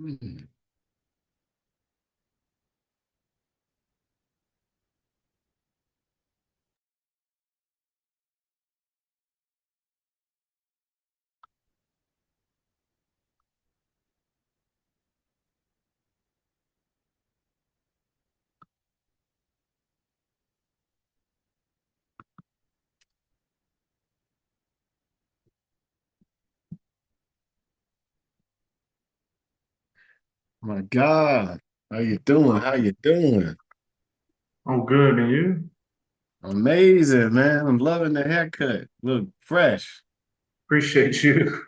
Hmm. My God, how you doing? How you doing? I'm good, and you? Amazing, man. I'm loving the haircut. Look fresh. Appreciate you.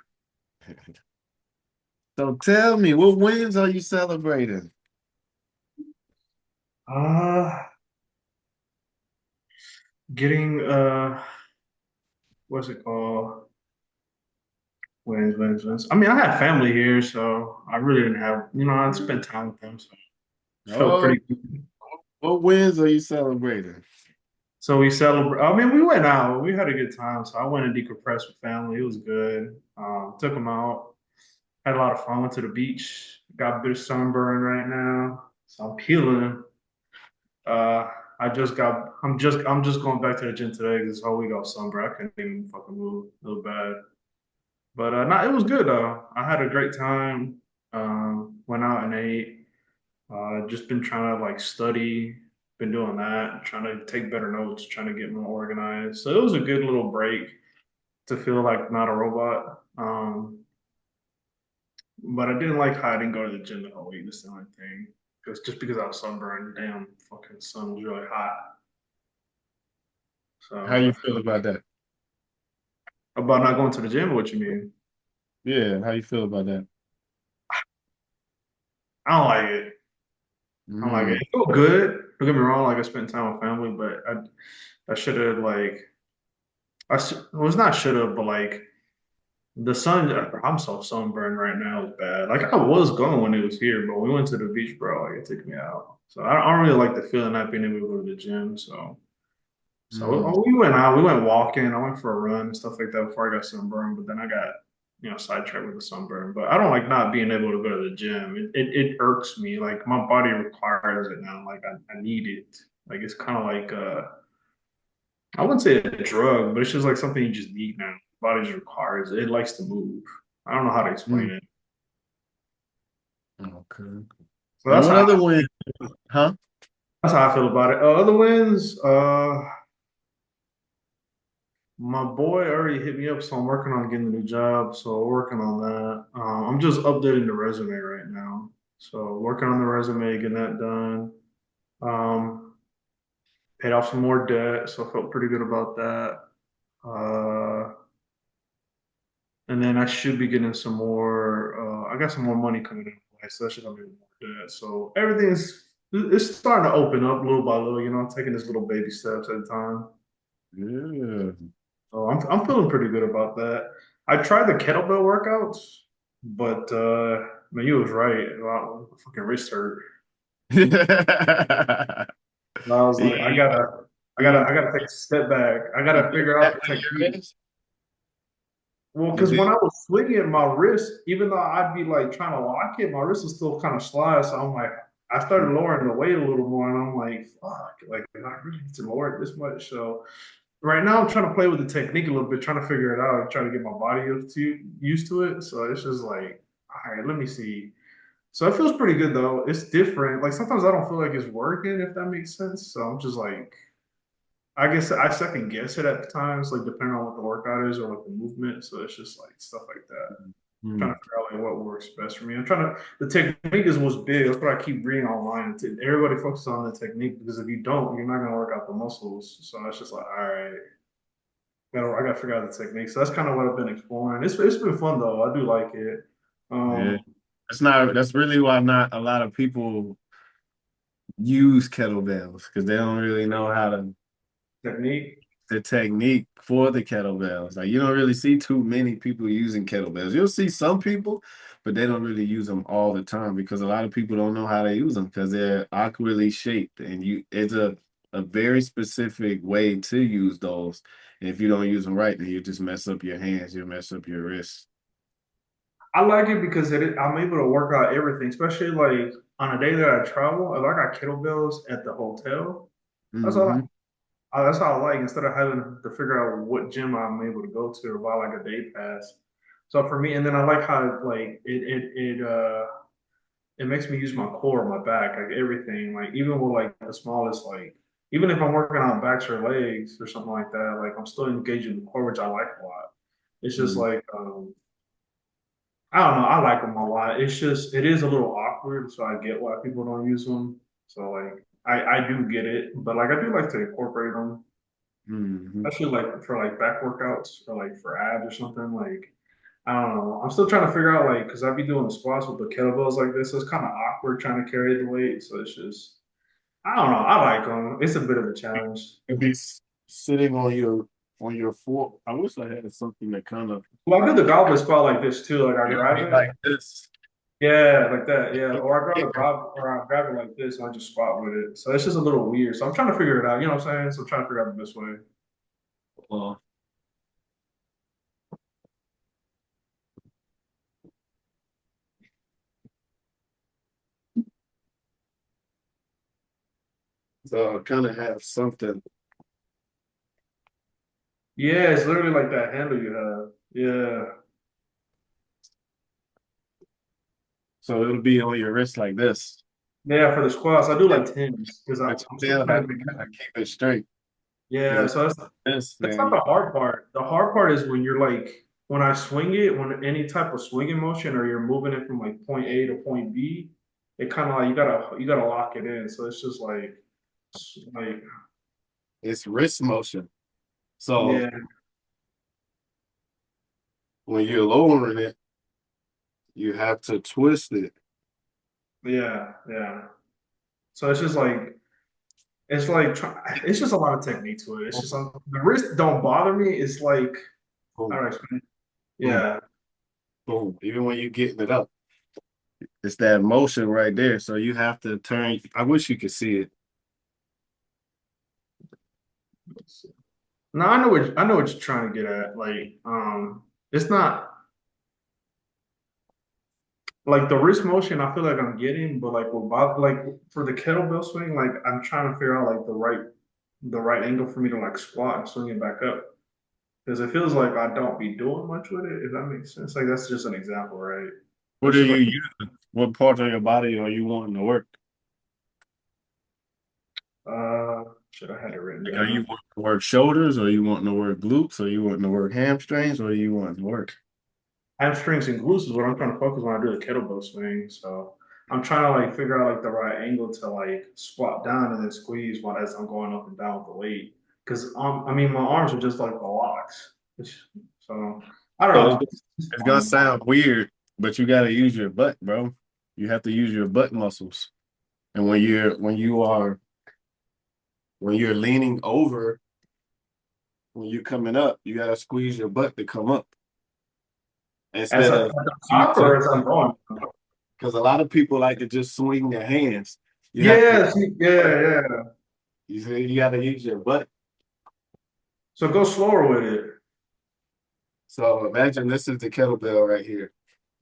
So tell me, what wins are you celebrating? Uh, getting what's it called? Wins. I mean, I had family here, so I really didn't have, I spent time with them, so it felt Oh, pretty good. what wins are you celebrating? So we celebrate. I mean, we went out. We had a good time. So I went and decompressed with family. It was good. Took them out. Had a lot of fun. Went to the beach. Got a bit of sunburn right now, so I'm peeling. Uh, I'm just going back to the gym today because this whole week I was sunburned. I couldn't even fucking move. A little bad. But no, it was good though. I had a great time. Went out and ate. Just been trying to like study. Been doing that. Trying to take better notes. Trying to get more organized. So it was a good little break to feel like not a robot. But I didn't like how I didn't go to the gym the whole week. That's the only thing. Because just because I was sunburned, damn fucking sun was really hot. How So you feel about that? about not going to the gym, what you mean? Yeah, how you feel about that? I don't like it. I don't like it. Mm. It felt good. Don't get me wrong. Like I spent time with family, but I should have like well, it's not should have, but like the sun. I'm so sunburned right now. It's bad. Like I was going when it was here, but we went to the beach, bro. Like it took me out. So I don't really like the feeling not being able to go to the gym. So Mm. we went out. We went walking. I went for a run and stuff like that before I got sunburned. But then I got sidetracked with the sunburn. But I don't like not being able to go to the gym. It irks me. Like my body requires it now. Like I need it. Like it's kind of like I wouldn't say a drug, but it's just like something you just need now. Body just requires it. It likes to move. I don't know how to explain Mm. it. Okay. So And what other win? Huh? that's how I feel about it. Other wins, my boy already hit me up, so I'm working on getting a new job. So we're working on that. I'm just updating the resume right now. So working on the resume, getting that done. Um, Paid off some more debt, so I felt pretty good about that. And then I should be getting some more. I got some more money coming in, so that should help me with more debt. So everything's it's starting to open up little by little. Taking this little baby steps at a time. Yeah. So I'm feeling pretty good about that. I tried the kettlebell workouts, but man, you was right. Wow, my fucking wrist hurt. And I was like, You, you I gotta take a step back. I you gotta put figure out that the on your technique. wrist? Well, You because did? when I was swinging my wrist, even though I'd be like trying to lock it, my wrist was still kind of slide. So I'm like, I started lowering the weight a little more, and I'm like, fuck, like I really need to lower it this much. So right now I'm trying to play with the technique a little bit, trying to figure it out, trying to get my body used to it. So it's just like, all right, let me see. So it feels pretty good though. It's different. Like sometimes I don't feel like it's working, if that makes sense. So I'm just like, I guess I second guess it at times, like depending on what the workout is or like the movement. So it's just like stuff like that. Trying Mm. to figure out like what works best for me. I'm trying to the technique is what's big. That's what I keep reading online. Everybody focuses on the technique because if you don't, you're not gonna work out the muscles. So it's just like, all right, I gotta figure out the technique. So that's kind of what I've been exploring. It's been fun though. I do like it. Yeah. Um, That's really why not a lot of people use kettlebells because they don't really know how to Technique. the technique for the kettlebells. Like you don't really see too many people using kettlebells. You'll see some people, but they don't really use them all the time because a lot of people don't know how to use them because they're awkwardly shaped and you it's a very specific way to use those. And if you don't use them right, then you just mess up your hands, you mess up your wrists. I like it because I'm able to work out everything, especially like on a day that I travel. If I got kettlebells at the hotel, that's all. Hmm. That's all I like. Instead of having to figure out what gym I'm able to go to or buy like a day pass. So for me, and then I like how like it makes me use my core, my back, like everything. Like even with like the smallest, like even if I'm working on backs or legs or something like that, like I'm still engaging the core, which I like a lot. It's just like I don't know, I like them a lot. It's just it is a little awkward, so I get why people don't use them. So like I do get it, but like I do like to incorporate them, Hmm. especially like for like back workouts or like for abs or something. Like I don't know. I'm still trying to figure out like because I be doing the squats with the kettlebells like this, so it's kind of awkward trying to carry the weight. So it's just I don't know. I like them. It's a bit of a challenge. If he's sitting on your fork, I wish I had something that kind of Well, I do the goblet squat like this too. Like I grab be it, like this. yeah, like that, yeah. Or I grab the or I grab it like this and I just squat with it. So it's just a little weird. So I'm trying to figure it out. You know what I'm saying? So I'm trying to figure out the best way. Uh, so kind of have something. Yeah, it's literally like that handle you have. Yeah. So it'll be on your wrist like this. Yeah, for the squats, I do Yeah, like tens because but you I'm still still trying have to to get kind used. of keep it straight. Yeah, Because so this, that's not then the hard part. The hard part is when you're like when I swing it, when any type of swinging motion or you're moving it from like point A to point B, it kind of like you gotta lock it in. So it's just like it's wrist motion. So yeah, when you're lowering it, you have to twist it. yeah, yeah. So it's like it's just a lot of technique to it. It's just the wrist don't bother me. It's like I Boom, don't explain. boom, Yeah. boom. Even when you're getting it up, it's that motion right there. So you have to turn. I wish you could see it. No, I know what you're trying to get at. Like, it's not like the wrist motion. I feel like I'm getting, but like with like for the kettlebell swing, like I'm trying to figure out like the right angle for me to like squat and swing it back up because it feels like I don't be doing much with it. If that makes sense. Like that's just an example, right? What It's are just you like using? What part of your body are you wanting to work? should I had it written Like, are you down? wanting to work shoulders, or you wanting to work glutes, or you wanting to work hamstrings, or you want to work? Hamstrings and glutes is what I'm trying to focus when I do the kettlebell swing. So I'm trying to like figure out like the right angle to like squat down and then squeeze while as I'm going up and down with the weight. Because I mean my arms are just like the locks. So I don't So know. It's it's gonna fun. sound weird, but you got to use your butt, bro. You have to use your butt muscles. And when you're leaning over, when you're coming up, you got to squeeze your butt to come up As instead I at of the you top to. or as I'm going. Because a lot of people like to just swing their hands. You have to. Yeah, see, yeah, yeah. You see, you got to use your butt. So go slower with it. So imagine this is the kettlebell right here.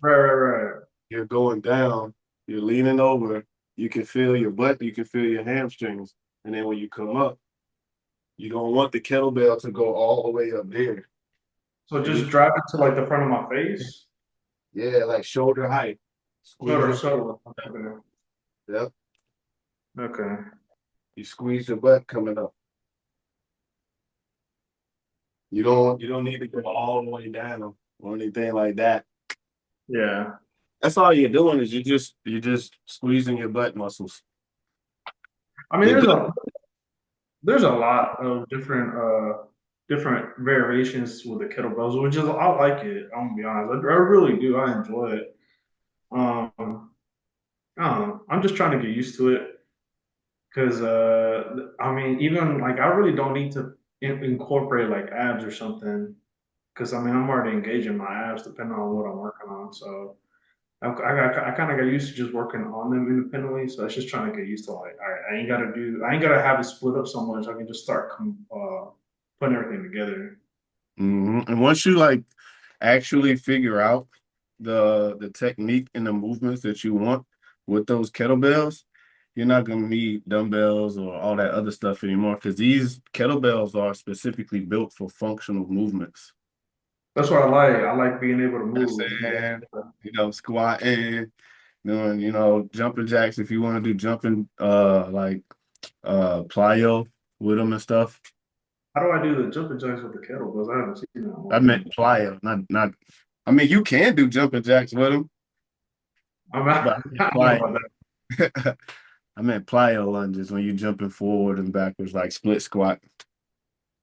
Right, right, right. You're going down, you're leaning over, you can feel your butt, you can feel your hamstrings. And then when you come up, you don't want the kettlebell to go all the way up there. So You just need, drive it to like the front of my face. yeah, like shoulder height. Squeeze Shoulder, your shoulder. butt. Okay. Yep. Okay. You squeeze your butt coming up. You don't need to go all the way down or anything like that. Yeah. That's all you're doing is you're just squeezing your butt muscles. I mean, The good there's a lot of different variations with the kettlebells, which is I like it. I'm gonna be honest, I really do. I enjoy it. I don't know. I'm just trying to get used to it because I mean, even like I really don't need to incorporate like abs or something because I mean I'm already engaging my abs depending on what I'm working on. So I kind of got used to just working on them independently. So it's just trying to get used to like, all right, I ain't gotta have it split up so much. I can just start putting everything together. And once you like actually figure out the technique and the movements that you want with those kettlebells, you're not gonna need dumbbells or all that other stuff anymore because these kettlebells are specifically built for functional movements. That's what I like. I like being able to That's move. saying, squatting, doing, jumping jacks if you want to do jumping like plyo with them and stuff. How do I do the jumping jacks with the kettlebells? I haven't seen that I one. meant plyo, not. I mean, you can do jumping jacks with them, I'm but not, I don't know about that. I meant plyo lunges when you're jumping forward and backwards, like split squat.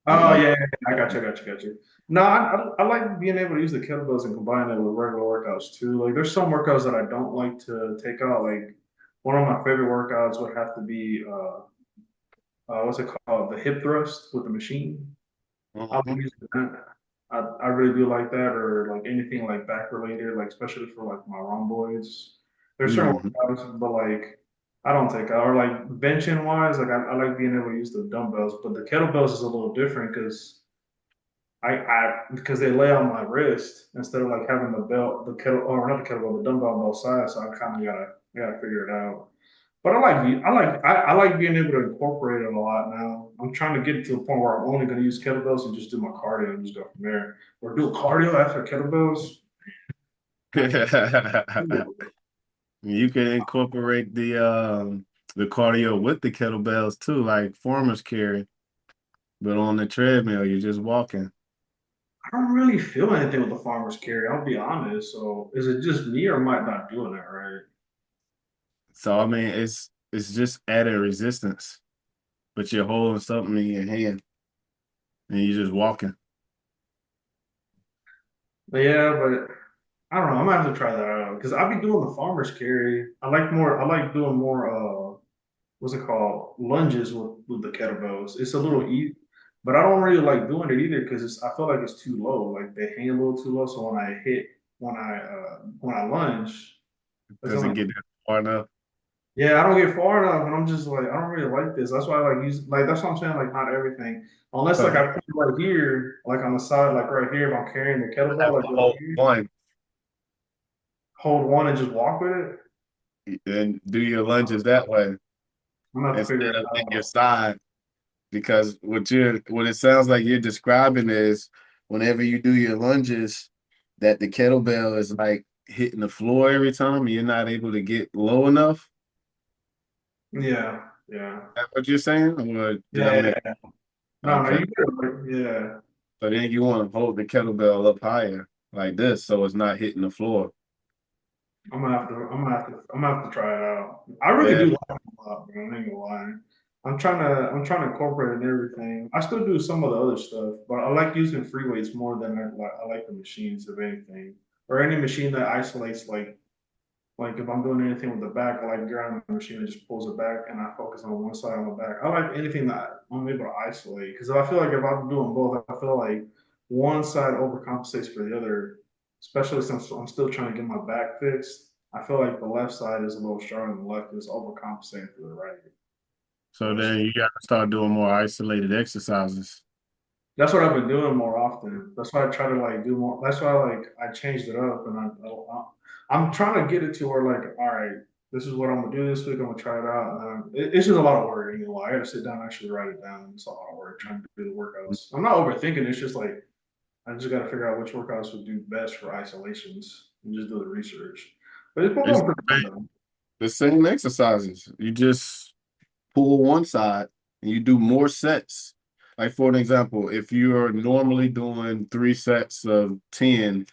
Oh Like, yeah, I got you, I got you, got you. No, I like being able to use the kettlebells and combine it with regular workouts too. Like there's some workouts that I don't like to take out. Like one of my favorite workouts would have to be what's it called? The hip thrust with the machine. I like mhm, using that. I really do like that, or like anything like back related, like especially for like my rhomboids. There's certain mhm. workouts, but like I don't take out or like benching wise, like I like being able to use the dumbbells, but the kettlebells is a little different because because they lay on my wrist instead of like having the belt, the kettle or not the kettlebell, the dumbbell on both sides. So I gotta figure it out. But I like being able to incorporate it a lot now. I'm trying to get to the point where I'm only going to use kettlebells and just do my cardio and just go from there. Or do cardio after kettlebells. I can. You can incorporate the cardio with the kettlebells too, like farmers carry, but on the treadmill, you're just walking. I don't really feel anything with the farmer's carry. I'll be honest. So is it just me or am I not doing that right? So I mean, it's just added resistance, but you're holding something in your hand and you're just walking. But yeah, but I don't know. I'm gonna have to try that out because I've been doing the farmer's carry. I like more. I like doing more. What's it called? Lunges with the kettlebells. It's a little easy, but I don't really like doing it either because I feel like it's too low. Like they hang a little too low. So when I lunge, it's Doesn't only get that far enough. yeah. I don't get far enough, and I'm just like I don't really like this. That's why I like use like that's what I'm saying. Like not everything, unless So like you I put it right here, like on the side, like right here. If I'm carrying the kettlebell, have like to right hold here, one hold one and just walk with it. and do your lunges that way I'm gonna have to figure instead it of in your out. side. Because what it sounds like you're describing is whenever you do your lunges, that the kettlebell is like hitting the floor every time, and you're not able to get low enough. Yeah, yeah, Is that what you're saying? Or did I yeah, miss? yeah. No, no, Okay. you good. Yeah. So then you want to hold the kettlebell up higher like this so it's not hitting the floor. I'm gonna have to try it out. I really Yeah. do like it a lot, bro. I ain't gonna lie. I'm trying to incorporate it in everything. I still do some of the other stuff, but I like using free weights more than I like the machines of anything. Or any machine that isolates like if I'm doing anything with the back, I like grabbing the machine that just pulls it back and I focus on one side on the back. I like anything that I'm able to isolate because I feel like if I'm doing both, I feel like one side overcompensates for the other, especially since I'm still trying to get my back fixed. I feel like the left side is a little stronger than the left is overcompensating for the right. So So then you got to start doing more isolated exercises. that's what I've been doing more often. That's why I try to like do more. That's why I changed it up, and I'm trying to get it to where like, all right, this is what I'm gonna do this week. I'm gonna try it out. And it's just a lot of work. You know, I got to sit down and actually write it down. It's a lot of work trying to do the workouts. I'm not overthinking. It's just like I just got to figure out which workouts would do best for isolations and just do the research. But it's been It's going pretty good though. the same exercises. You just pull one side and you do more sets. Like for an example, if you're normally doing 3 sets of 10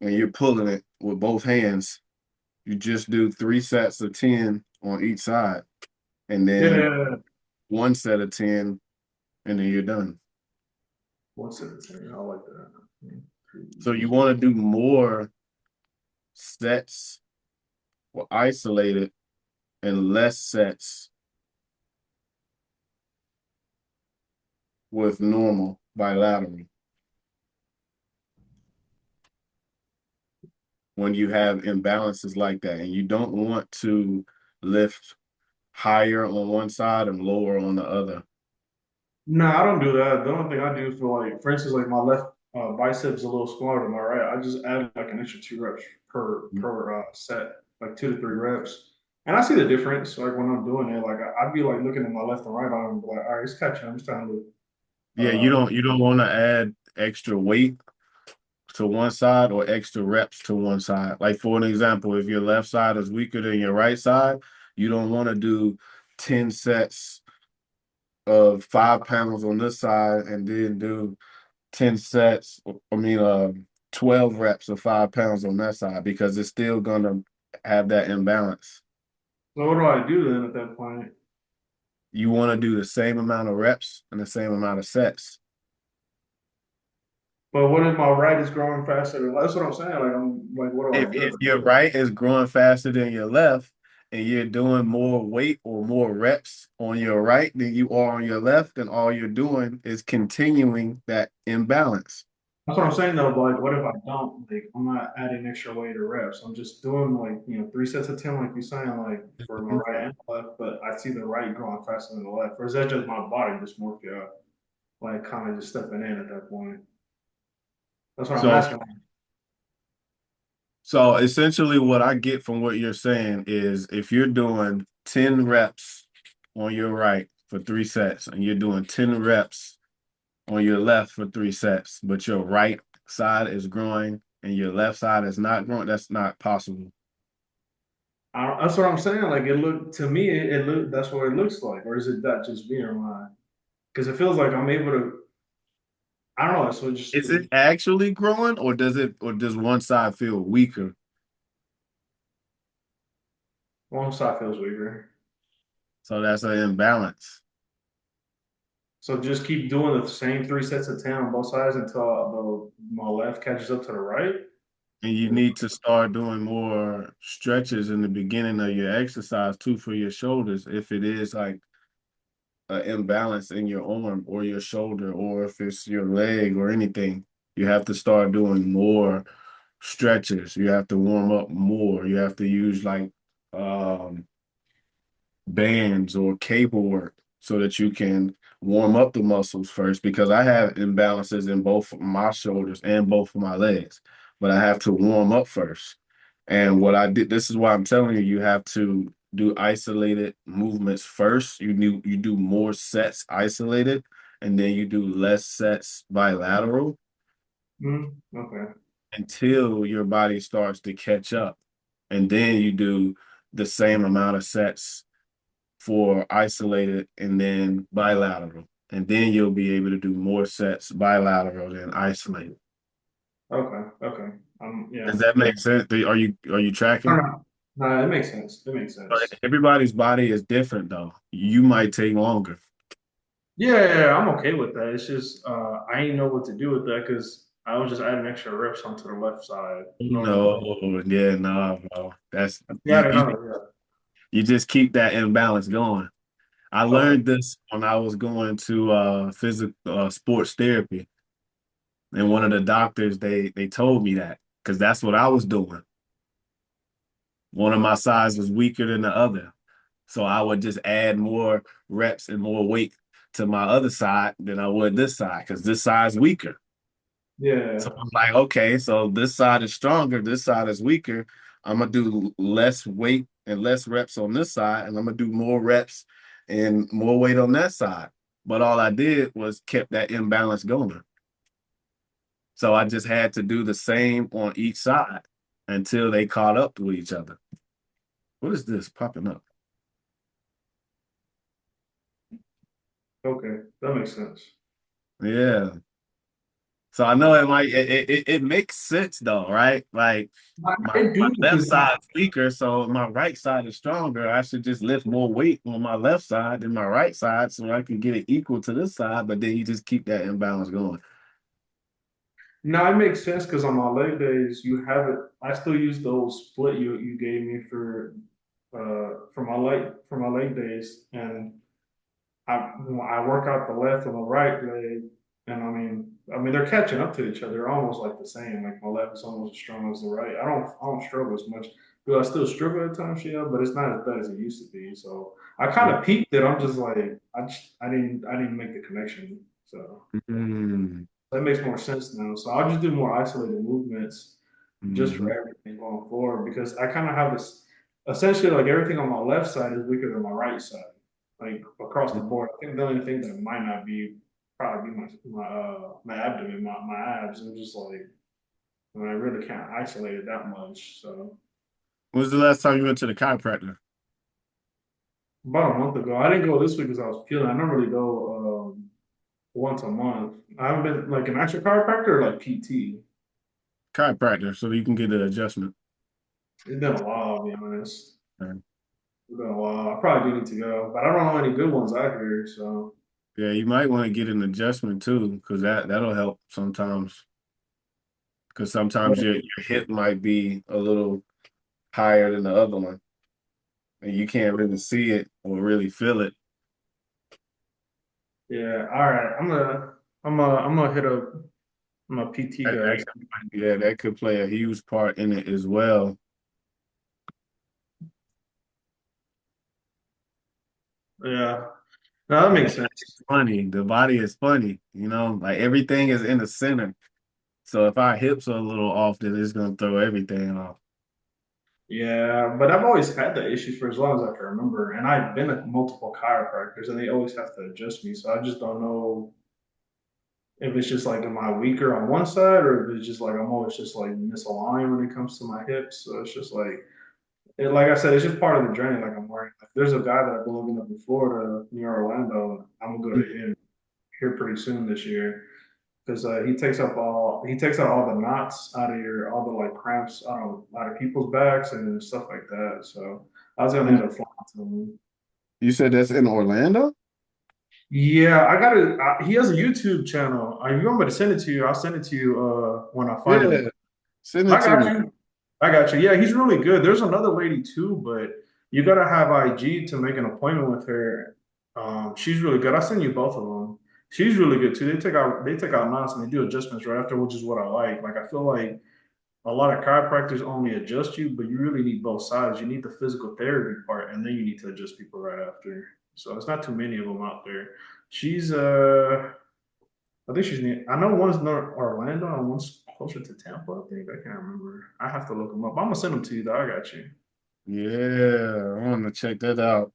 and you're pulling it with both hands, you just do 3 sets of 10 on each side and then Yeah. one set of 10 and then you're done. What's it? I like that. So you want to do more sets or isolated and less sets with normal bilateral when you have imbalances like that. And you don't want to lift higher on one side and lower on the other. No, I don't do that. The only thing I do for like, for instance, like my left biceps a little smaller than my right, I just added like an extra 2 reps per set, like 2 to 3 reps. And I see the difference, like when I'm doing it, like I'd be like looking at my left and right arm and be like, all right, it's catching. I'm just trying to Yeah, you don't want to add extra weight to one side or extra reps to one side. Like for an example, if your left side is weaker than your right side, you don't want to do 10 sets of 5 pounds on this side and then do 10 sets, I mean 12 reps of 5 pounds on that side because it's still gonna have that imbalance. So what do I do then at that point? You want to do the same amount of reps and the same amount of sets. But what if my right is growing faster than that's what I'm saying. Like I'm like, what do I If do? your right is growing faster than your left and you're doing more weight or more reps on your right than you are on your left, then all you're doing is continuing that imbalance. That's what I'm saying though. But like, what if I don't? Like, I'm not adding extra weight or reps. I'm just doing like 3 sets of 10, like you're saying, like for my right and left. But I see the right growing faster than the left. Or is that just my body dysmorphia, like kind of just stepping in at that point? That's what I'm So asking. so essentially what I get from what you're saying is if you're doing 10 reps on your right for 3 sets and you're doing 10 reps on your left for 3 sets, but your right side is growing and your left side is not growing, that's not possible. That's what I'm saying. Like it looked to me, it look that's what it looks like. Or is it that just me or mine? Because it feels like I'm able to. I don't know. So just Is it actually growing or does one side feel weaker? one side feels weaker. So that's an imbalance. So just keep doing the same 3 sets of 10 on both sides until my left catches up to the right. And you need to start doing more stretches in the beginning of your exercise too for your shoulders if it is like an imbalance in your arm or your shoulder, or if it's your leg or anything, you have to start doing more stretches. You have to warm up more. You have to use like um, bands or cable work so that you can warm up the muscles first because I have imbalances in both my shoulders and both of my legs, but I have to warm up first. And what I did, this is why I'm telling you, you have to do isolated movements first. You do more sets isolated, and then you do less sets bilateral Okay. until your body starts to catch up. And then you do the same amount of sets for isolated and then bilateral. And then you'll be able to do more sets bilateral than isolated. Okay. Okay. Does Yeah. that make sense? Are you I tracking? don't know. No, it makes sense. It makes sense. Everybody's body is different though. You might take longer. Yeah, I'm okay with that. It's just I ain't know what to do with that because I was just adding extra reps onto the left side. You know what I No, mean? yeah, no, bro. That's Yeah, I know. Yeah. you just keep that imbalance going. I Okay. learned this when I was going to physical sports therapy. And one of the doctors they told me that because that's what I was doing. One of my sides was weaker than the other. So I would just add more reps and more weight to my other side than I would this side because this side's weaker. So Yeah. I'm like, okay, so this side is stronger, this side is weaker. I'm gonna do less weight and less reps on this side, and I'm gonna do more reps and more weight on that side. But all I did was kept that imbalance going. So I just had to do the same on each side until they caught up to each other. What is this popping up? Okay. That makes sense. Yeah. So I know it makes sense though, right? Like I my do left because side's weaker, so my right side is stronger. I should just lift more weight on my left side than my right side so I can get it equal to this side, but then you just keep that imbalance going. now it makes sense because on my leg days you have it. I still use those split you gave me for my leg days, and I work out the left and the right leg, and I mean they're catching up to each other. They're almost like the same. Like my left is almost as strong as the right. I don't struggle as much. Do I still struggle at times? Yeah, but it's not as bad as it used to be. So I kind Yeah. of peaked it. I'm just like I didn't make the connection. So Mm. That makes more sense now. So I'll just do more isolated movements just for Hmm. everything going forward because I kind of have this essentially like everything on my left side is weaker than my right side, like across the board. I think the only thing that might not be probably be my abdomen, my abs. I'm just like I mean, I really can't isolate it that much. So When was the last time you went to the chiropractor? about a month ago, I didn't go this week because I was peeling. I normally go once a month. I haven't been like an actual chiropractor or like PT. Chiropractor, so you can get an adjustment. It's been a while, I'll be honest. Okay. It's been a while. I probably do need to go, but I don't know any good ones out here. So Yeah, you might want to get an adjustment too, because that'll help sometimes. Because sometimes your hip might be a little higher than the other one, and you can't really see it or really feel it. yeah, all right. I'm gonna hit up my PT That, guys. yeah, that could play a huge part in it as well. Yeah, no, that The makes body sense. is funny. The body is funny, like everything is in the center. So if our hips are a little off, then it's gonna throw everything off. Yeah, but I've always had that issue for as long as I can remember, and I've been to multiple chiropractors, and they always have to adjust me. So I just don't know if it's just like am I weaker on one side, or if it's just like I'm always just like misaligned when it comes to my hips. So it's just like like I said, it's just part of the journey. Like I'm wearing. Like, there's a guy that I've been looking up in Florida near Orlando. I'm gonna go to him here pretty soon this year because he takes out all the knots out of your all the like cramps out of people's backs and stuff like that. So I was gonna Mm. end up flying to him. You said that's in Orlando? Yeah, I gotta. He has a YouTube channel. If you want me to send it to you, I'll send it to you when I find it. Yeah, send it I to got me. you. I got you. Yeah, he's really good. There's another lady too, but you gotta have IG to make an appointment with her. She's really good. I'll send you both of them. She's really good too. They take out knots and they do adjustments right after, which is what I like. Like I feel like a lot of chiropractors only adjust you, but you really need both sides. You need the physical therapy part, and then you need to adjust people right after. So it's not too many of them out there. She's I think she's near. I know one's near Orlando and one's closer to Tampa. I think I can't remember. I have to look them up. I'm gonna send them to you. Though I got you. Yeah, I want to check that out.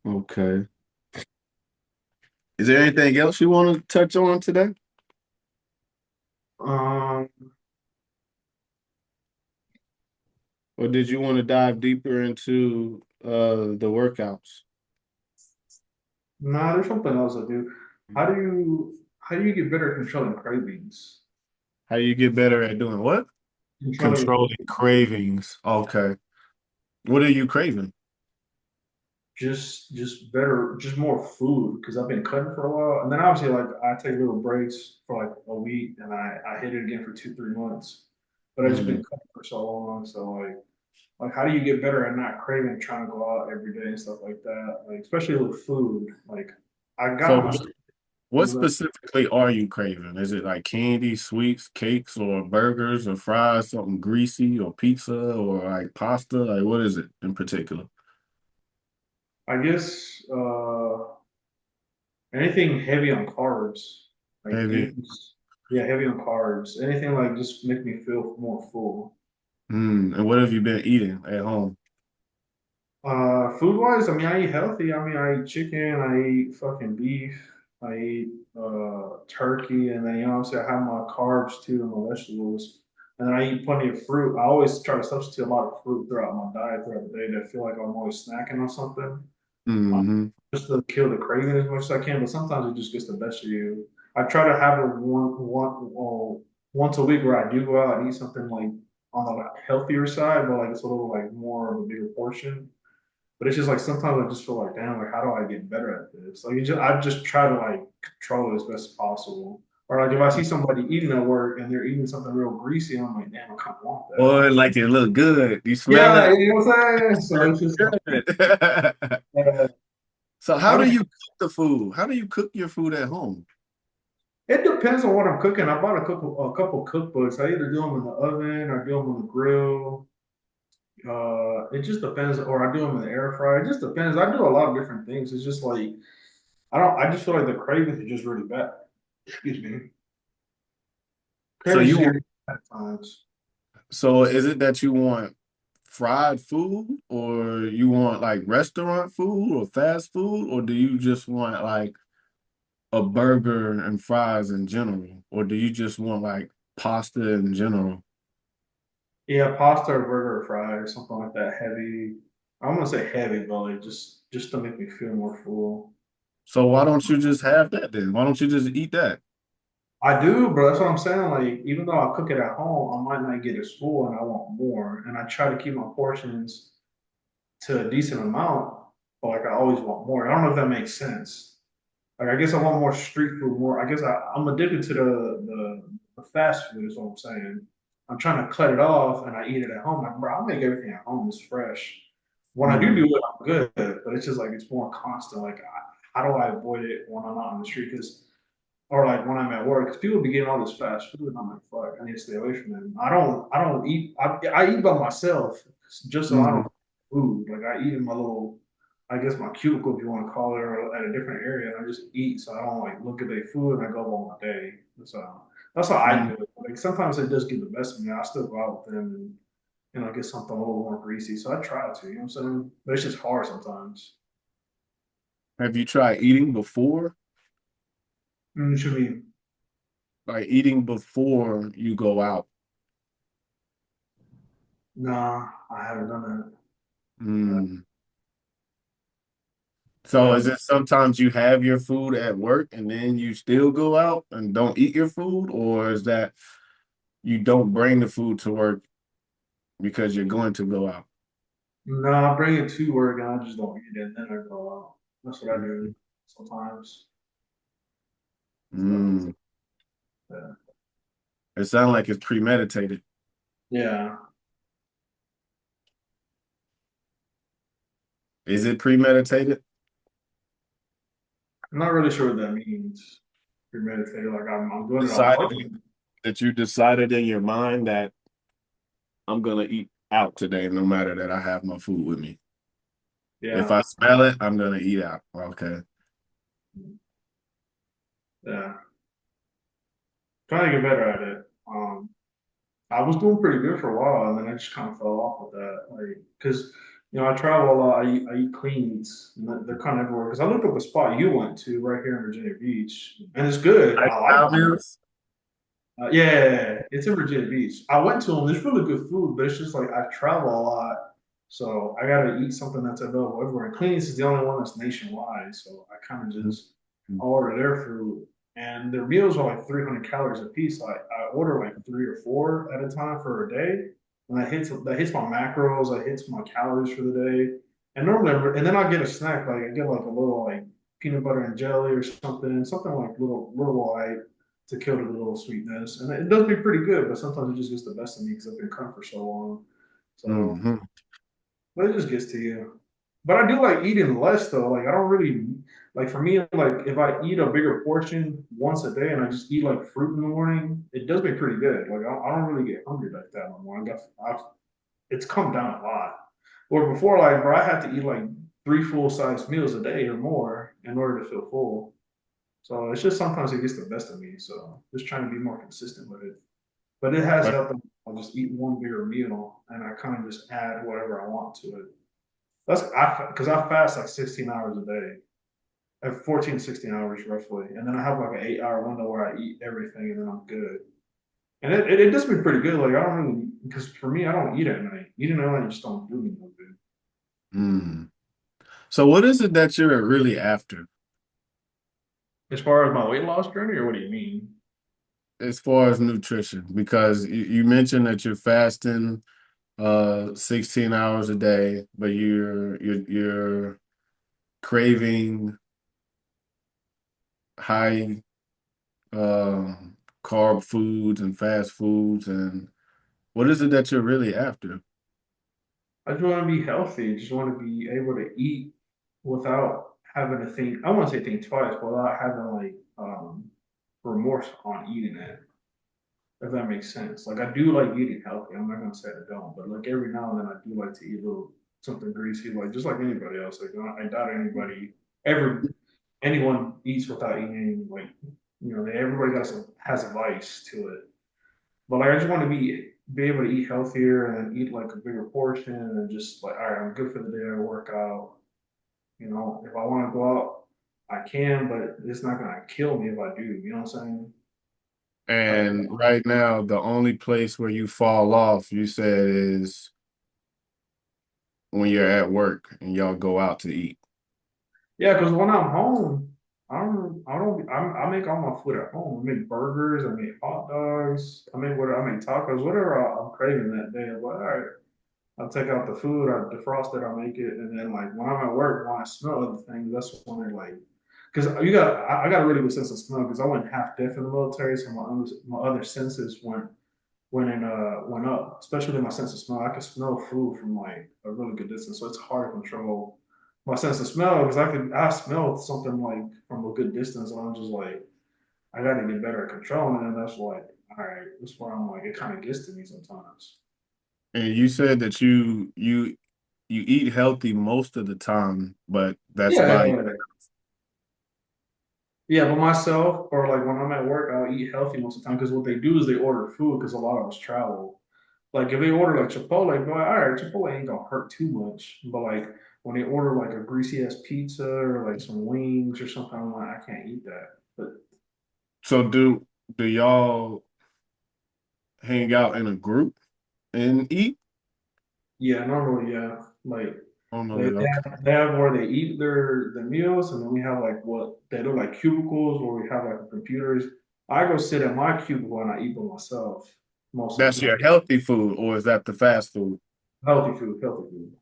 Okay. Is there anything else you want to touch on today? Um, Or did you want to dive deeper into the workouts? nah, there's something else I do. How do you get better at controlling cravings? How you get better at doing what? Controlling Controlling cravings. Okay. What are you craving? just better, just more food because I've been cutting for a while, and then obviously like I take little breaks for like a week, and I hit it again for 2 3 months. But I just been Mm. cutting for so long, so like how do you get better at not craving trying to go out every day and stuff like that? Like especially with food. Like I got So my what specifically are you craving? Is it like candy, sweets, cakes, or burgers, or fries, something greasy, or pizza, or like pasta? Like what is it in particular? I guess anything heavy on carbs. Like Heavy. anything yeah, heavy on carbs. Anything like just make me feel more full. And what have you been eating at home? Food wise, I mean, I eat healthy. I mean, I eat chicken, I eat fucking beef, I eat turkey, and then obviously I have my carbs too and my vegetables, and then I eat plenty of fruit. I always try to substitute a lot of fruit throughout my diet throughout the day to feel like I'm always snacking on something, uh, Mm-hmm. just to kill the craving as much as I can. But sometimes it just gets the best of you. I try to have it once a week where I do go out and eat something like on the like, healthier side, but like it's a little like more of a bigger portion, but it's just like sometimes I just feel like, damn, like how do I get better at this? Like I just try to like control it as best as possible. Or like if I see somebody eating at work and they're eating something real greasy, I'm like, damn, I kind of want that. Boy, like it look good. You smell Yeah, it. you know what I'm saying? So it's just like, Good. uh, So how I do mean, you cook the food? How do you cook your food at home? it depends on what I'm cooking. I bought a couple cookbooks. I either do them in the oven or do them on the grill. It just depends, or I do them in the air fryer. It just depends. I do a lot of different things. It's just like I don't. I just feel like the cravings are just really bad. Excuse me. So Cravings you just get want, really bad at times. so is it that you want fried food or you want like restaurant food or fast food or do you just want like a burger and fries in general or do you just want like pasta in general? Yeah, pasta or burger or fry or something like that. Heavy. I don't want to say heavy, but like just to make me feel more full. So why don't you just have that then? Why don't you just eat that? I do, bro. That's what I'm saying. Like, even though I cook it at home, I might not get as full and I want more. And I try to keep my portions to a decent amount, but like I always want more. I don't know if that makes sense. Like I guess I want more street food, more. I guess I'm addicted to the fast food is what I'm saying. I'm trying to cut it off and I eat it at home. Like, bro, I make everything at home. It's fresh. When I do Mm, it, I'm good, but it's just like it's more constant. Like, how do I avoid it when I'm out in the street? Because or like when I'm at work, because people be getting all this fast food, and I'm like, fuck, I need to stay away from them. I don't eat. I eat by myself just so I mhm, don't food. Like I eat in my little, I guess my cubicle, if you want to call it, or at a different area, and I just eat, so I don't like look at their food and I go about my day. So that's how I mm. do it. Like sometimes it does get the best of me. I still go out with them and get something a little more greasy. So I try to, you know what I'm saying? But it's just hard sometimes. Have you tried eating before? It should be Like eating before you go out? nah. I haven't done that. Mm. So Yeah. is it sometimes you have your food at work and then you still go out and don't eat your food, or is that you don't bring the food to work because you're going to go out? No, I bring it to work and I just don't eat it and then I go out. That's what I do sometimes. So, Mm. yeah. It sounds like it's premeditated. Yeah. Is it premeditated? I'm not really sure what that means. Premeditated, like I'm doing it on purpose. Decided that you decided in your mind that I'm gonna eat out today, no matter that I have my food with me. If Yeah. I smell it, I'm gonna eat out. Okay. Yeah. Trying to get better at it. I was doing pretty good for a while and then I just kind of fell off with that. Like, cause I travel a lot. I eat clean eats and they're kind of everywhere. Cause I looked up the spot you went to right here in Virginia Beach and it's good. I like Lifestyle it. meals? Yeah, it's in Virginia Beach. I went to them. There's really good food, but it's just like I travel a lot, so I gotta eat something that's available everywhere. And Cleanest is the only one that's nationwide, so I kind of just order their food, and their meals are like 300 calories a piece. I order like three or four at a time for a day, and that hits my macros, that hits my calories for the day. And normally, and then I get a snack like I get like a little like peanut butter and jelly or something like little light to kill the little sweetness. And it does be pretty good, but sometimes it just gets the best of me because I've been cutting for so long. So, Mm-hmm. but it just gets to you. But I do like eating less though. Like I don't really like for me, like if I eat a bigger portion once a day and I just eat like fruit in the morning, it does me pretty good. Like I don't really get hungry like that no more. It's come down a lot. Where before, like bro, I had to eat like three full size meals a day or more in order to feel full. So it's just sometimes it gets the best of me. So just trying to be more consistent with it. But it has But helped. I'll just eat one bigger meal and I kind of just add whatever I want to it. Because I fast like 16 hours a day, at 14, 16 hours roughly, and then I have like an 8 hour window where I eat everything and then I'm good. And it does me pretty good. Like I don't really because for me I don't eat at night. Eating at night just don't do me no good. mm. So what is it that you're really after As far as my weight loss journey, or what do you mean? as far as nutrition? Because you mentioned that you're fasting 16 hours a day, but you're craving high carb foods and fast foods and what is it that you're really after? I just want to be healthy. Just want to be able to eat without having to think. I want to say think twice, but without having like remorse on eating it. If that makes sense. Like I do like eating healthy. I'm not gonna say I don't, but like every now and then I do like to eat a little something greasy, like just like anybody else. Like I doubt anybody ever anyone eats without eating, like, everybody has a vice to it. But like, I just want to be able to eat healthier and eat like a bigger portion and just like, all right, I'm good for the day. I work out. If I want to go out, I can, but it's not gonna kill me if I do. You know what I'm saying? Like, And right now, the only place where you fall off, you said, is when you're at work and y'all go out to eat. yeah, because when I'm home, I make all my food at home. I make burgers, I make hot dogs, I make tacos, whatever I'm craving that day. I'm like, all right, I'll take out the food, I defrost it, I make it, and then like when I'm at work, when I smell other things, that's when they're like, because I got a really good sense of smell because I went half deaf in the military, so my other senses went up, especially my sense of smell. I can smell food from like a really good distance, so it's hard to control my sense of smell because I smell something like from a good distance, and I'm just like I got to get better at controlling it. And that's like, all right, that's where I'm like it kind of gets to me sometimes. And you said that you eat healthy most of the time, but that's Yeah, by yeah, yeah. Yeah, but myself or like when I'm at work, I'll eat healthy most of the time because what they do is they order food because a lot of us travel. Like if they order like Chipotle, be like, all right, Chipotle ain't gonna hurt too much. But like when they order like a greasy ass pizza or like some wings or something, I'm like, I can't eat that. But so do y'all hang out in a group and eat? yeah, normally, yeah. Like they, Normally, they okay. have, they have where they eat their meals, and then we have like what they do like cubicles where we have like computers. I go sit in my cubicle and I eat by myself most of That's the your time. healthy food, or is that the fast food? Healthy food.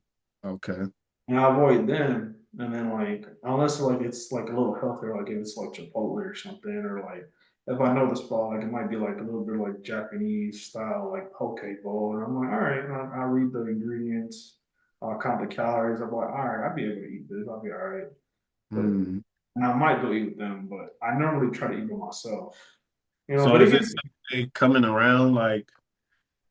Okay. And I avoid them. And then like unless like it's like a little healthier, like if it's like Chipotle or something, or like if I know the spot, like it might be like a little bit like Japanese style, like poke bowl. And I'm like, all right, and I read the ingredients, I'll count the calories. I'm like, all right, I'll be able to eat this. I'll be all right. But Hmm. and I might go eat with them, but I normally try to eat by myself. So But it is it gets something coming around like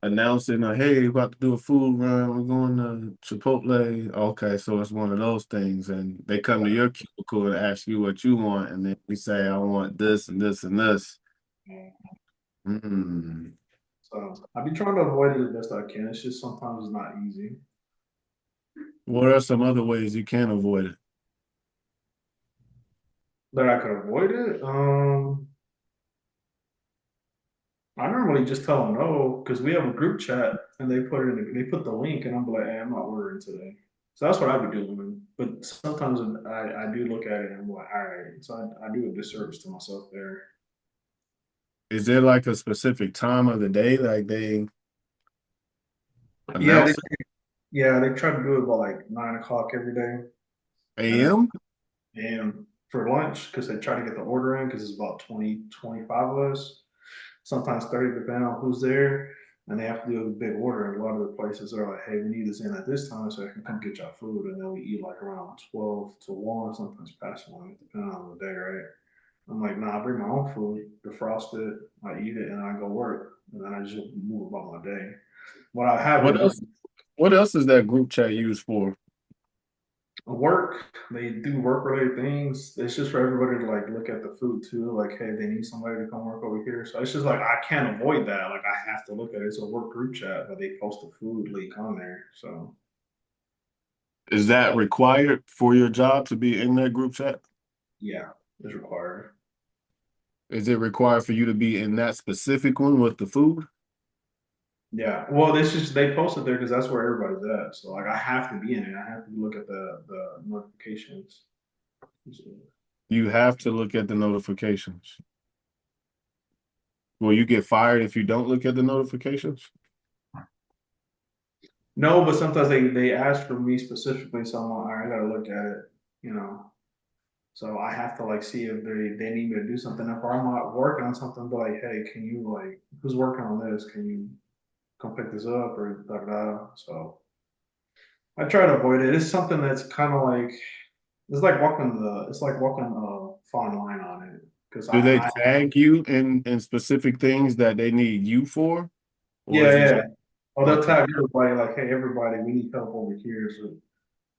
announcing, hey, we're about to do a food run, we're going to Chipotle? Okay, so it's one of those things, and they come to your cubicle and ask you what you want, and then we say, I want this and this and this. Hmm. so I be trying to avoid it as best I can. It's just sometimes it's not easy. What are some other ways you can avoid it? But I could avoid it. I normally just tell them no because we have a group chat and they put the link and I'm like, hey, I'm not ordering today. So that's what I be doing. But sometimes I do look at it and I'm like, all right. So I do a disservice to myself there. Is there like a specific time of the day, like they Yeah, announce it? they try to do it by like 9 o'clock every day. And AM? and for lunch, because they try to get the order in because it's about 20, 25 of us. Sometimes 30, depending on who's there. And they have to do a big order. And a lot of the places are like, hey, we need this in at this time so I can come get y'all food. And then we eat like around 12 to 1, sometimes past 1, depending on the day, right? I'm like, nah, I bring my own food, defrost it, I eat it, and I go work. And then I just move about my day. What I have What been doing else? What else is that group chat used for? work, they do work related things. It's just for everybody to like look at the food too. Like, hey, they need somebody to come work over here. So it's just like I can't avoid that. Like I have to look at it. It's a work group chat, but they post a food link on there. So Is that required for your job to be in that group chat? yeah, it's required. Is it required for you to be in that specific one with the food? Yeah. Well, this just they posted there because that's where everybody's at. So like I have to be in it. I have to look at the notifications. You have to look at the notifications. Will you get fired if you don't look at the notifications? No, but sometimes they ask for me specifically, so I'm like, all right, I gotta look at it, you know. So I have to like see if they need me to do something. If I'm not working on something, be like, hey, can you like who's working on this? Can you come pick this up or da da da? So I try to avoid it. It's something that's kind of like it's like walking a fine line on it because Do they I tag you in specific things that they need you for? Or yeah is it yeah. just Oh, they'll okay? tag everybody like, hey, everybody, we need help over here. So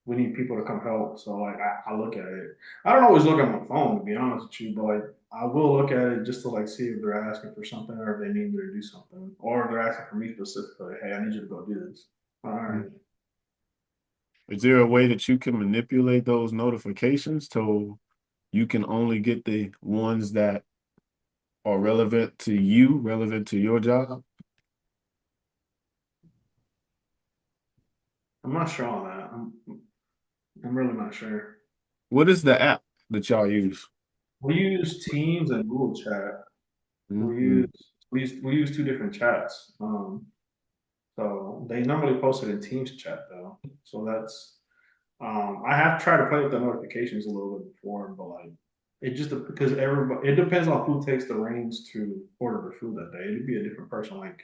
we need people to come help. So like I look at it. I don't always look at my phone to be honest with you, but like I will look at it just to like see if they're asking for something or if they need me to do something. Or if they're asking for me specifically, hey, I need you to go do this. All right. Is there a way that you can manipulate those notifications so you can only get the ones that are relevant to you, relevant to your job? I'm not sure on that. I'm really not sure. What is the app that y'all use? We use Teams and Google Chat. We Mhm. use we use two different chats. So they normally post it in Teams chat though. So that's I have tried to play with the notifications a little bit before, but like it just because everybody it depends on who takes the reins to order the food that day. It'd be a different person like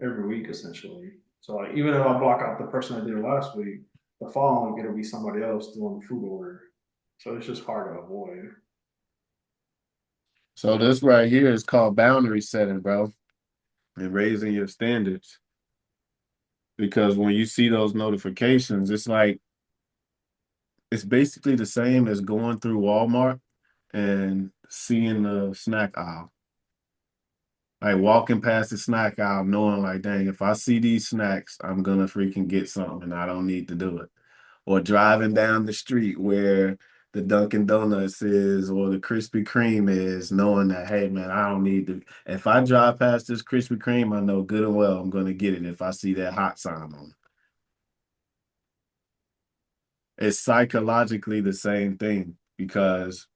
every week essentially. So like even if I block out the person I did last week, the following week it'll be somebody else doing the food order. So it's just hard to avoid. So this right here is called boundary setting, bro, and raising your standards. Because when you see those notifications, it's basically the same as going through Walmart and seeing the snack aisle. Like walking past the snack aisle, knowing like, dang, if I see these snacks, I'm gonna freaking get something and I don't need to do it. Or driving down the street where the Dunkin' Donuts is or the Krispy Kreme is, knowing that, hey man, I don't need to. If I drive past this Krispy Kreme, I know good and well I'm gonna get it if I see that hot sign on it. It's psychologically the same thing because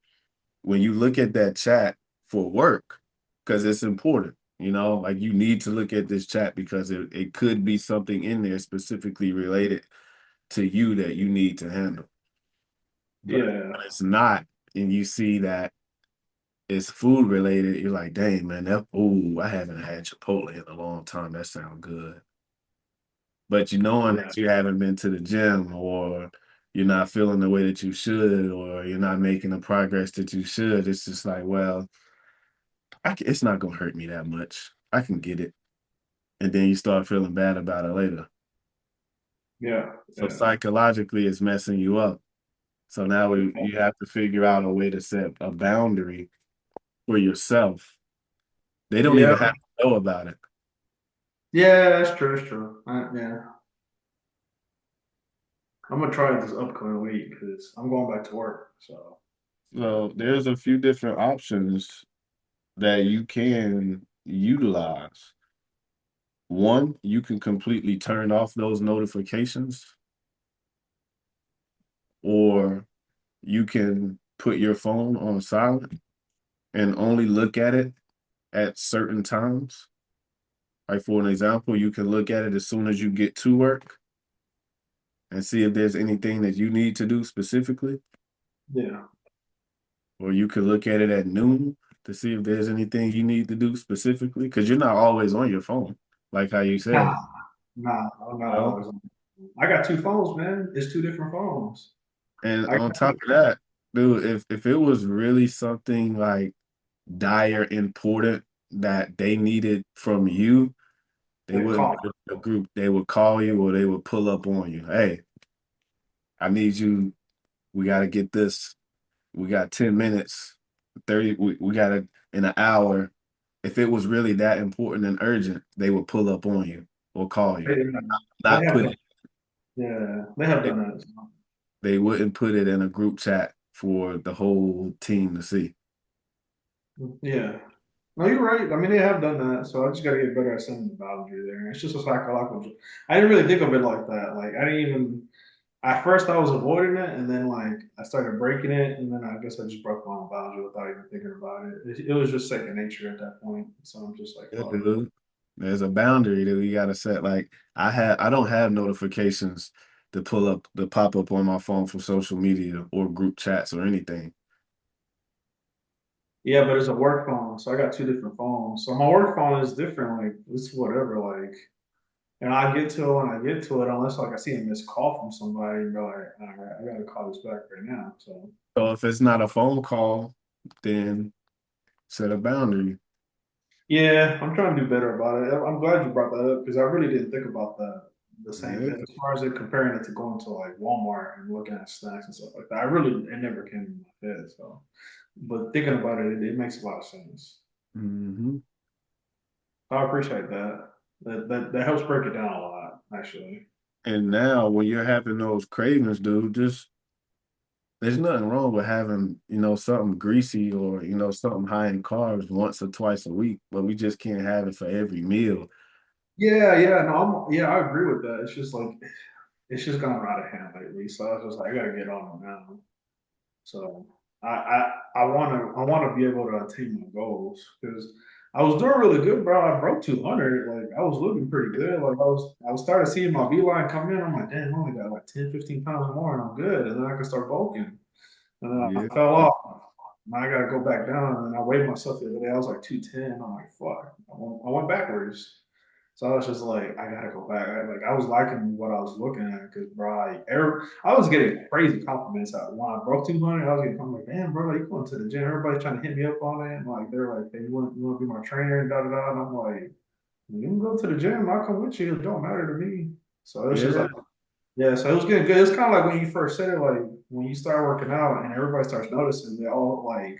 when you look at that chat for work, because it's important, like you need to look at this chat because it could be something in there specifically related to you that you need to handle. But Yeah. when it's not, and you see that it's food related, you're like, dang, man, I haven't had Chipotle in a long time. That sounds good. But you knowing Yeah. that you haven't been to the gym or you're not feeling the way that you should or you're not making the progress that you should, it's just like, well, it's not gonna hurt me that much. I can get it. And then you start feeling bad about it later. Yeah. So Yeah. psychologically, it's messing you up. So now you have to figure out a way to set a boundary for yourself. They don't Yeah. even have to know about it. Yeah, that's true. That's true. Yeah. I'm gonna try it this upcoming week because I'm going back to work. So So there's a few different options that you can utilize. One, you can completely turn off those notifications, or you can put your phone on silent and only look at it at certain times. Like for an example, you can look at it as soon as you get to work and see if there's anything that you need to do specifically. yeah. Or you could look at it at noon to see if there's anything you need to do specifically, because you're not always on your phone, like how you Nah, said. nah, I'm not You know? always on. I got two phones, man. It's two different phones. And I on top of that, dude, if it was really something like dire important that they needed from you, they they wouldn't call. put it in a group. They would call you or they would pull up on you. Hey, I need you. We got to get this. We got 10 minutes, 30. We got it in an hour. If it was really that important and urgent, they would pull up on you or call They, you. they Not have put done. it, Yeah, they have they, done that. So. they wouldn't put it in a group chat for the whole team to see. Yeah. No, you're right. I mean, they have done that. So I just got to get better at setting the boundary there. It's just a psychological. I didn't really think of it like that. Like I didn't even. At first, I was avoiding it, and then like I started breaking it, and then I guess I just broke my own boundary without even thinking about it. It was just second nature at that point. So I'm just like, Yeah, fuck. dude. There's a boundary that we gotta set. Like I don't have notifications to pop up on my phone for social media or group chats or anything. Yeah, but it's a work phone, so I got two different phones. So my work phone is different. Like it's whatever. Like, and I get to it when I get to it, unless like I see a missed call from somebody and go like, all right, I gotta call this back right now. So So if it's not a phone call, then set a boundary. yeah, I'm trying to do better about it. I'm glad you brought that up because I really didn't think about that. the same Yeah. thing as far as it comparing it to going to like Walmart and looking at snacks and stuff like that. I really it never came to my head. So, but thinking about it, it makes a lot of sense. Hmm. I appreciate that. That helps break it down a lot, actually. And now when you're having those cravings, dude, just there's nothing wrong with having, something greasy or, something high in carbs once or twice a week, but we just can't have it for every meal. Yeah, yeah, no, yeah, I agree with that. It's just like it's just gone out of hand lately. So I was just like, I gotta get on it now. So I wanna be able to attain my goals because I was doing really good, bro. I broke 200. Like I was looking pretty good. Like I was starting to see my V line come in. I'm like, damn, I only got like 10, 15 pounds more and I'm good. And then I can start bulking. And then Yeah. I fell off. Now I gotta go back down. And then I weighed myself the other day. I was like 210. I'm like, fuck. I went backwards. So I was just like, I gotta go back. I was liking what I was looking at because, bro, I was getting crazy compliments out when I broke 200. I was getting compliments like, damn, bro, like, you going to the gym? Everybody's trying to hit me up on it. And like, they're like, hey, you want to be my trainer? And da da da. And I'm like, you can go to the gym. I'll come with you. It don't matter to me. So it was just Yeah. like, yeah. So it was getting good. It's kind of like when you first said it, like when you start working out and everybody starts noticing, they all like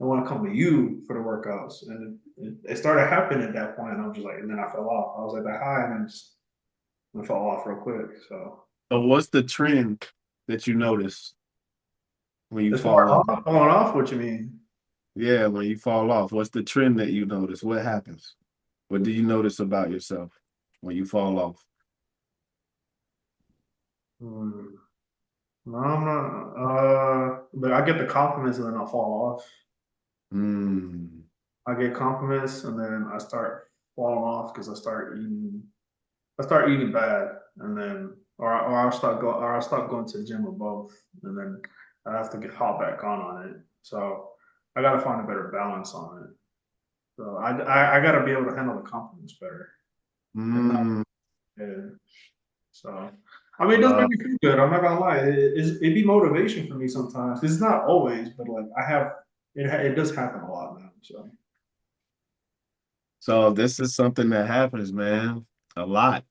they want to come to you for the workouts, and it started happening at that point. And I'm just like, and then I fell off. I was like that high, and then just I fell off real quick. So So what's the trend that you notice when you as far fall off? as falling off, what you mean? Yeah, when you fall off, what's the trend that you notice? What happens? What do you notice about yourself when you fall off? Hmm. No, I'm not. But I get the compliments and then I fall off. Mm. I get compliments and then I start falling off because I start eating. I start eating bad, and then or I'll stop going to the gym or both, and then I have to get hop back on it. So I got to find a better balance on it. So I got to be able to handle the compliments better, and not Mm. yeah. So I mean, it does Uh, make me feel good. I'm not gonna lie. It be motivation for me sometimes. It's not always, but like I have it does happen a lot now. So so this is something that happens, man, a lot.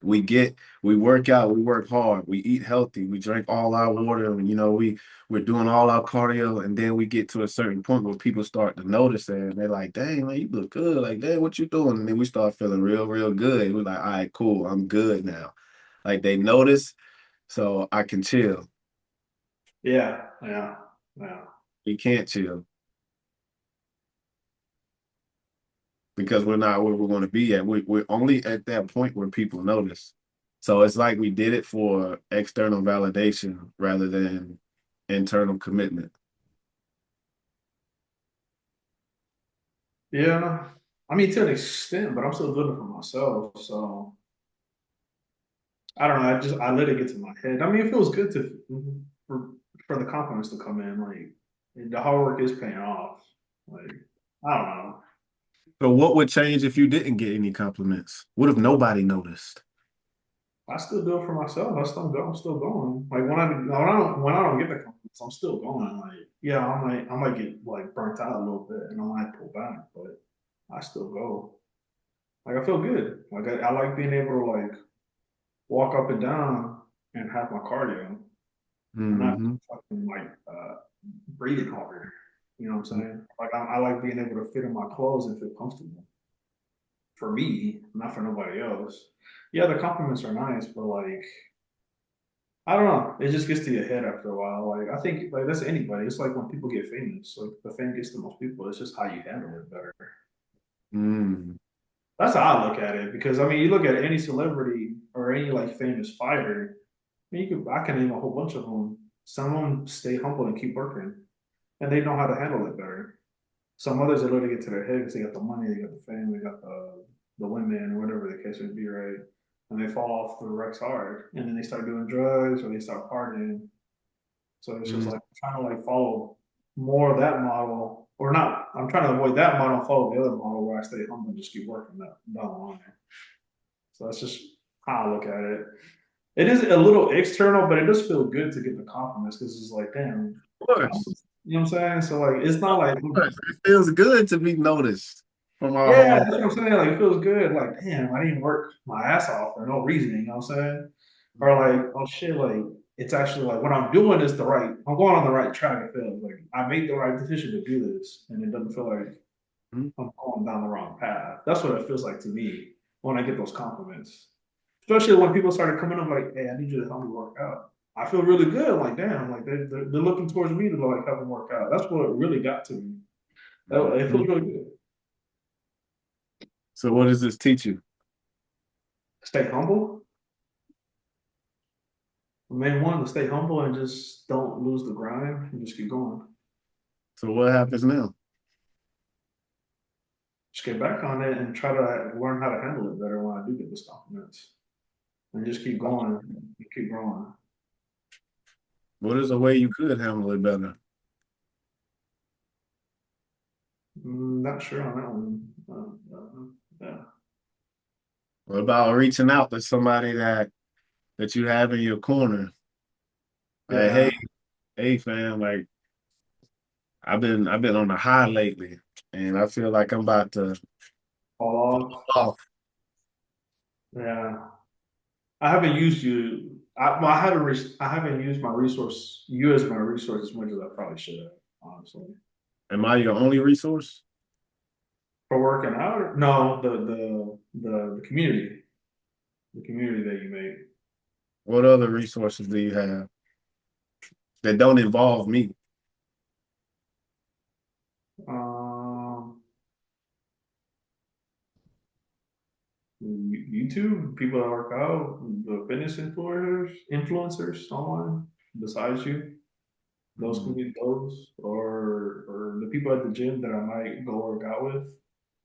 We get, we work out, we work hard, we eat healthy, we drink all our water, we're doing all our cardio, and then we get to a certain point where people start to notice it, and they're like, "Dang, man, you look good." Like, "Dang, what you doing?" And then we start feeling real, real good. We're like, "All right, cool, I'm good now." Like they notice, so I can chill. yeah, yeah, yeah. We can't chill because we're not where we're going to be at. We're only at that point where people notice. So it's like we did it for external validation rather than internal commitment. Yeah, I mean to an extent, but I'm still doing it for myself. So I don't know. I let it get to my head. I mean, it feels good to for for the compliments to come in. Like the hard work is paying off. Like I don't know. So what would change if you didn't get any compliments? What if nobody noticed? I still do it for myself. I still go. I'm still going. Like when I don't get the compliments, I'm still going. Like yeah, I might get like burnt out a little bit, and I might pull back, but I still go. Like I feel good. Like I like being able to like walk up and down and have my cardio. And not Hmm. fucking like breathing harder. You know what I'm saying? Like I like being able to fit in my clothes and feel comfortable for me, not for nobody else. Yeah, the compliments are nice, but like I don't know, it just gets to your head after a while. Like I think like that's anybody. It's like when people get famous, like the fame gets to most people. It's just how you handle it better. Mm. That's how I look at it because I mean, you look at any celebrity or any like famous fighter. I can name a whole bunch of them. Some of them stay humble and keep working, and they know how to handle it better. Some others they literally get to their head because they got the money, they got the fame, they got the women, or whatever the case may be, right? And they fall off the wrecks hard, and then they start doing drugs or they start partying. So it's just Mm. like trying to like follow more of that model, or not. I'm trying to avoid that model and follow the other model where I stay humble and just keep working that down the line. So that's just how I look at it. It is a little external, but it does feel good to get the compliments because it's like, damn, Of course. you know what I'm saying? So like, it's not like Of course. It feels good to be noticed. from our Yeah, home. that's what I'm saying. Like, it feels good. Like, damn, I didn't work my ass off for no reason. You know what I'm saying? Or like, oh shit, like it's actually like what I'm doing is the right. I'm going on the right track. It feels like I made the right decision to do this, and it doesn't feel like Mhm. I'm going down the wrong path. That's what it feels like to me when I get those compliments. Especially when people started coming up like, "Hey, I need you to help me work out." I feel really good. I'm like, damn, like they're looking towards me to like help them work out. That's what really got to me. It Mhm. feels really good. So what does this teach you? Stay humble. The main one to stay humble and just don't lose the grind and just keep going. So what happens now? Just get back on it and try to learn how to handle it better when I do get those compliments. And just keep going and keep growing. What is a way you could handle it better? Not sure on that one. Yeah. What about reaching out to somebody that you have in your corner? Like, Yeah. hey, fam, like I've been on a high lately, and I feel like I'm about to Fall off. fall off. Yeah. I haven't used you. Well, I haven't used my resource. You as my resource as much as I probably should have. Honestly, Am I your only resource? for working out. No, the community that you made. What other resources do you have that don't involve me? Um, YouTube, people that work out, the fitness influencers online besides you, those can Mm-hmm. be those, or the people at the gym that I might go work out with.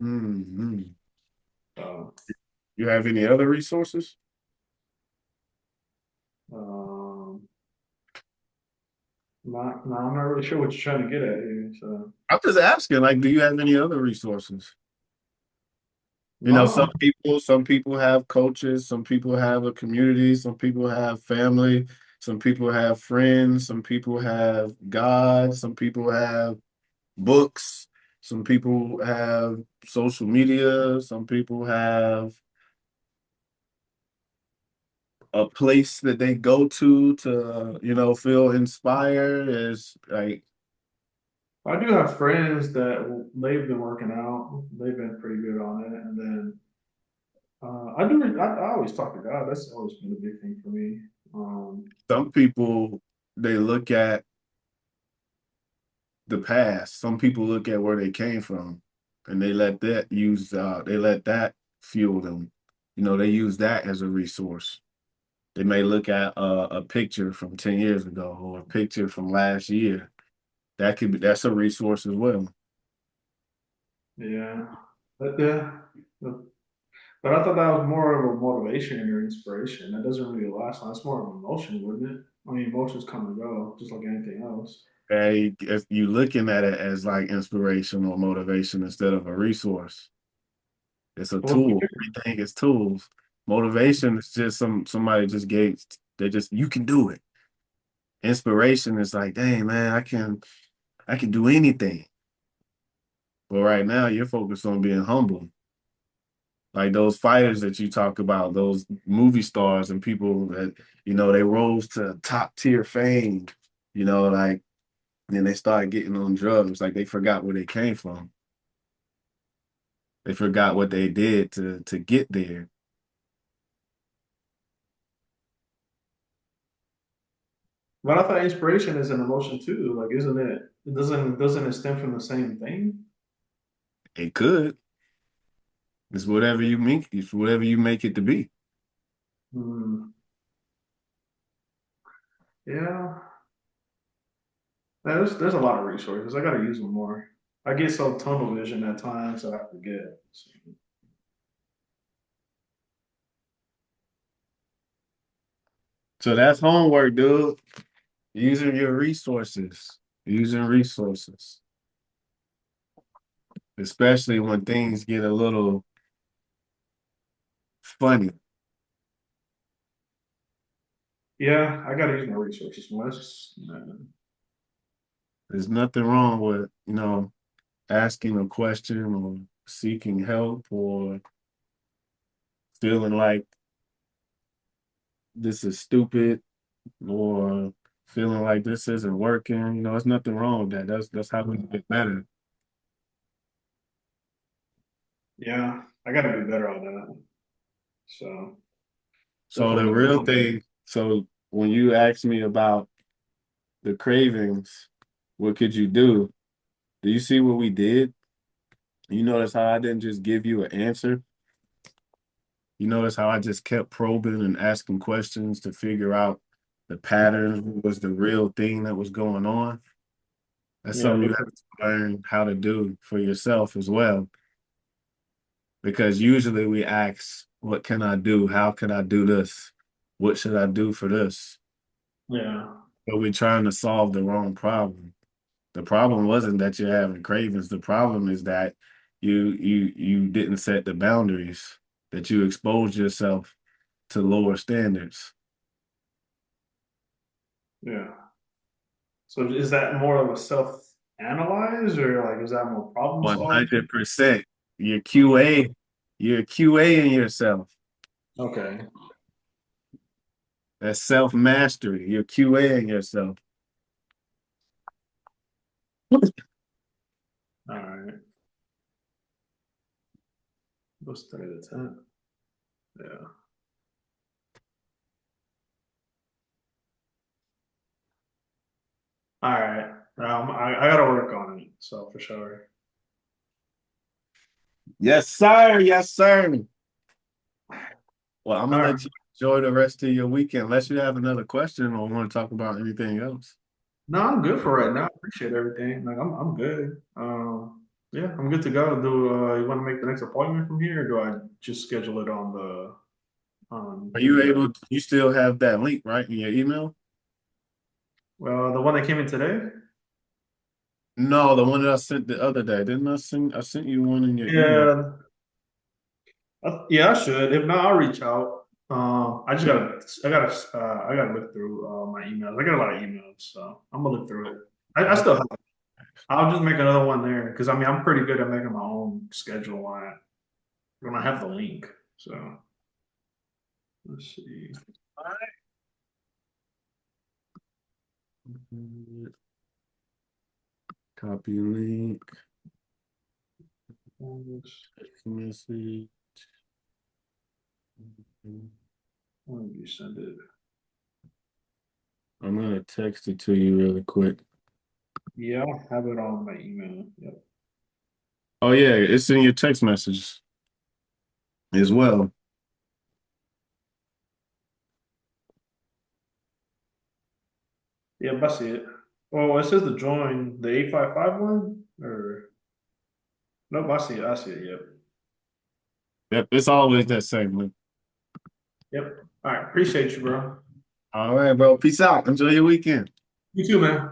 Mm-hmm. Uh, You have any other resources? um, I'm not really sure what you're trying to get at here. So I'm just asking, like, do you have any other resources? You know, no, some people have coaches, some people have a community, some people have family, some people have friends, some people have God, some people have books, some people have social media, some people have a place that they go to, feel inspired. Is like, I do have friends that they've been working out. They've been pretty good on it, and then I do. I always talk to God. That's always been a big thing for me. some people, they look at the past. Some people look at where they came from, and they let that fuel them. They use that as a resource. They may look at a picture from 10 years ago or a picture from last year. That's a resource as well. Yeah, but but I thought that was more of a motivation or inspiration. That doesn't really last long. It's more of an emotion, wouldn't it? I mean, emotions come and go, just like anything else. If you looking at it as like inspiration or motivation instead of a resource, it's a So what's the tool. difference? Everything is tools. Motivation is just somebody just gave. They just you can do it. Inspiration is like, dang man, I can do anything. But right now you're focused on being humble. Like those fighters that you talk about, those movie stars and people that, they rose to top tier fame, like then they started getting on drugs. Like they forgot where they came from. They forgot what they did to get there. But I thought inspiration is an emotion too. Like, isn't it? It doesn't it stem from the same thing? It could. It's whatever you make it to be. Hmm. Yeah, there's a lot of resources. I got to use them more. I get so tunnel vision at times that I forget. So, So that's homework, dude. Using your resources. Using resources. Especially when things get a little funny. yeah, I got to use my resources more. There's nothing wrong with, asking a question or seeking help or feeling like this is stupid or feeling like this isn't working, there's nothing wrong with that. That's how we get better. Yeah, I got to be better on that. So So the definitely. real thing, so when you asked me about the cravings, what could you do? Do you see what we did? You notice how I didn't just give you an answer? You notice how I just kept probing and asking questions to figure out the patterns, what was the real thing that was going on? That's Yeah, something you have to learn how to do for yourself as well. Because usually we ask, what can I do? How can I do this? What should I do for this? yeah, But we're trying to solve the wrong problem. The problem wasn't that you're having cravings. The problem is that you didn't set the boundaries, that you exposed yourself to lower standards. yeah. So is that more of a self-analyze or like is that more problem solving? 100%. You're QA, you're QAing yourself. Okay. That's self-mastery. You're QAing yourself. All right. Let's study the 10th. Yeah. All right. I got to work on it. So for sure. Yes, sir. Yes, sir. Well, I'm All gonna right. let you enjoy the rest of your weekend, unless you have another question or want to talk about anything else. No, I'm good for right now. I appreciate everything. Like I'm good. Yeah, I'm good to go. Do you want to make the next appointment from here, or do I just schedule it on the Are you the able you still have that link, right, in your email? well the one that came in today? No, the one that I sent the other day. Didn't I sent you one in your email? Yeah, yeah, I should. If not, I'll reach out. I gotta look through my emails. I got a lot of emails, so I'm gonna look through it. I still have. I'll just make another one there because I mean I'm pretty good at making my own schedule when I have the link. So let's see. Copy link, message. When did you send it? I'm gonna text it to you really quick. Yeah, I have it on my email. Yep. Oh yeah, it's in your text messages as well. Yep, I see it. Oh, it says to join the 855 one? Or nope, I see it. I see it. Yep. Yep, it's always that same link. Yep. All right. Appreciate you, bro. All right, bro. Peace out. Enjoy your weekend. You too, man.